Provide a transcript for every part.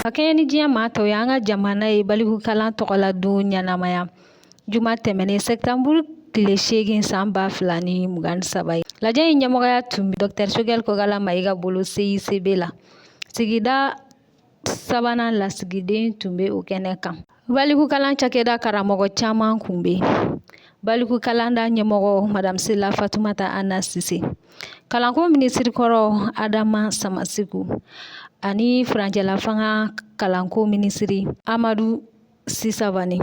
Ka kɛɲɛ ni diɲɛ maa tɔw ye an ka jamana ye balikukalan tɔgɔla don ɲanamaya juma tɛmɛnen sɛtanburu tile 8 san 2023 ye. Lajɛ in ɲɛmɔgɔya tun bɛ Dr Choguel Kokala Mayiga bolo CICB la. Sigida 3nan lasigiden tun bɛ o kɛnɛ kan. Balikukalan cakɛda karamɔgɔ caman kun bɛ yen. Balikukalanda ɲɛmɔgɔ Madame Sela Fatumata Anna Sise, kalanko minisiri kɔrɔ Adama Samasiku ani furancɛla fanga kalanko minisiri Amadu Sisabani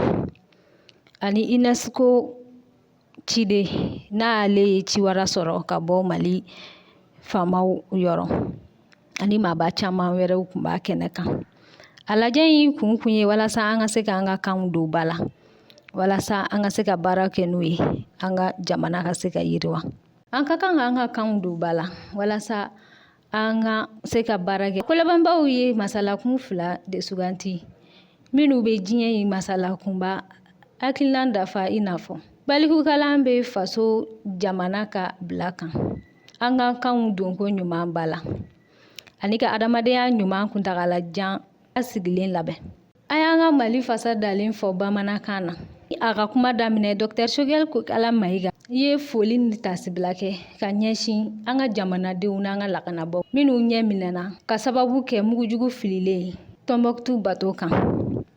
ani UNESCO cide n'ale ye ciwara sɔrɔ ka bɔ Mali faamaw yɔrɔ ani maaba caman wɛrɛw kun b'a kɛnɛ kan. A lajɛ in kun ye walasa an ka se ka an ka kanw don ba la, walasa an ka se ka baara kɛ n'u ye, an ka jamana ka se ka yiriwa. An ka kan an ka kanw don ba la walasa an ka se ka baara kɛ. Kolabanbaw ye masalakun 2 de suganti minnu bɛ diɲɛ in masalakunba hakilina dafa i n'a fɔ balikukalan bɛ faso jamana ka bila kan, an ka kanw donko ɲuman ba la ani ka adamadenya ɲuman kuntagalajan sigilen labɛn. A y'an ka Mali fasa dalen fɔ bamanankan na. A ka kuma daminɛ Dr Choguel Kokala Mayiga ye foli ni tasibila kɛ ka ɲɛsin an ka jamanadenw n'an ka lakanabɔ minnu ɲɛ minɛna ka sababu kɛ mugujugu fililen Tɔnbɔkutu bato kan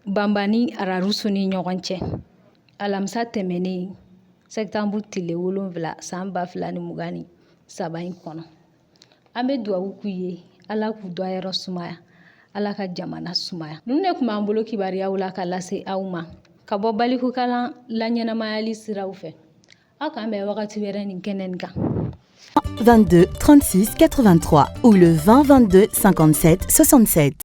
Banbani Ararusu ni ɲɔgɔn cɛ alamisa tɛmɛnen sɛtanburu tile 7 san 2023 in kɔnɔ. An bɛ dugawu k'u ye Ala k'u dɔyɔrɔ sumaya, Ala ka jamana sumaya. Ninnu de tun b'an bolo kibaruyaw la ka lase aw ma ka bɔ balikukalan laɲɛnamayali siraw fɛ. Aw k'an bɛn wagati wɛrɛ nin kɛnɛ nin kan. 22 36 83 ou le 20 22 57 67.